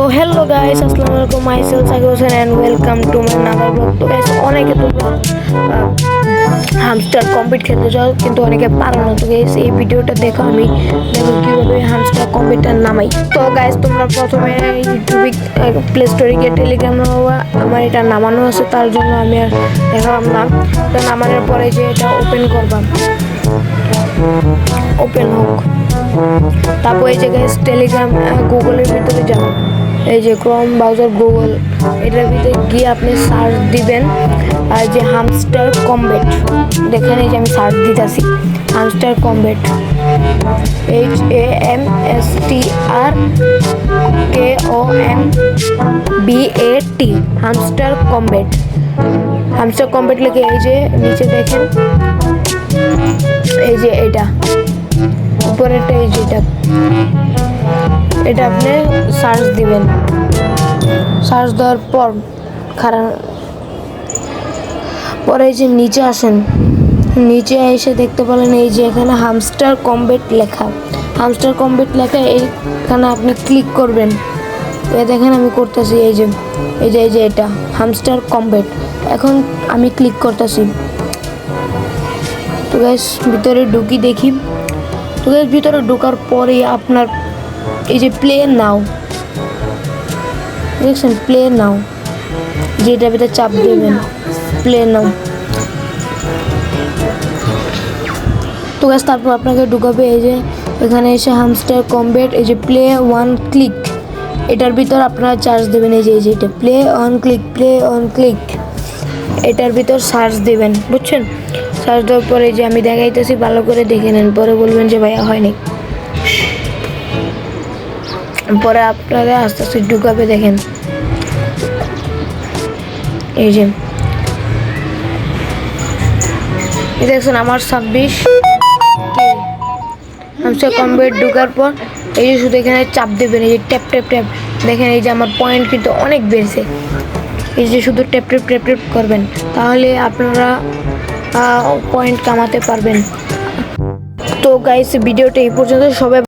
hello guys, assalamualaikum, myself Sagar Hussain and welcome to my another vlog. তো guys অনেকে তোমরা hamster compete খেলতে চাও কিন্তু অনেকে পারো না। তো guys এই ভিডিওটা দেখো, আমি দেখো কিভাবে হামস্টার কম্পিটটা নামাই। তো guys তোমরা প্রথমে ইউটিউবে প্লে স্টোরে গিয়ে টেলিগ্রাম আমার এটা নামানো আছে, তার জন্য আমি আর দেখালাম না। তো নামানোর পরে যে এটা ওপেন করবা, ওপেন হোক, তারপর এই যে গাইস টেলিগ্রাম গুগলের ভিতরে যাও, এই যে ক্রোম ব্রাউজার গুগল, এটার ভিতরে গিয়ে আপনি সার্চ দিবেন আর যে হামস্টার কম্বেট, দেখেন এই যে আমি সার্চ দিতেছি Hamster Kombat, HAMSTRKOMBAT, Hamster Kombat. Hamster Kombat লিখে এই যে নিচে দেখেন এই যে এটা উপরেরটা, এই যেটা এটা আপনি সার্চ দিবেন। সার্চ দেওয়ার পর পরে এই যে নিচে আসেন, নিচে এসে দেখতে পেলেন এই যে এখানে হামস্টার কম্বেট লেখা, হামস্টার কম্বেট লেখা, এইখানে আপনি ক্লিক করবেন। এ দেখেন আমি করতেছি, এই যে এটা হামস্টার কম্বেট। এখন আমি ক্লিক করতেছি। তো গাইস ভিতরে ঢুকি দেখি। তো গাইস ভিতরে ঢোকার পরে আপনার এই যে প্লে নাও দেখছেন, প্লে নাও, যেটা ভিতরে চাপ দেবেন প্লে নাও। তো গাইস তারপর আপনাকে ঢুকাবে এই যে এখানে এসে হামস্টার কম্বেট, এই যে প্লে ওয়ান ক্লিক, এটার ভিতর আপনারা চার্জ দেবেন। এই যে এটা play on click, play on click, এটার ভিতর সার্চ দেবেন, বুঝছেন? সার্চ দেওয়ার পরে যে আমি দেখাইতেছি, ভালো করে দেখে নেন, পরে বলবেন যে ভাইয়া হয়নি। পরে আপনারা আস্তে আস্তে ঢুকাবে, দেখেন এই যে দেখছেন আমার 26 হামস্টার কম্বেট ঢোকার পর এই যে শুধু এখানে চাপ দেবেন, এই যে ট্যাপ ট্যাপ ট্যাপ, দেখেন এই যে আমার পয়েন্ট কিন্তু অনেক বেড়েছে। এই যে শুধু ট্যাপ ট্যাপ ট্যাপ ট্যাপ করবেন, তাহলে আপনারা পয়েন্ট কামাতে পারবেন। তো গাইস ভিডিওটা এই পর্যন্ত, সবাই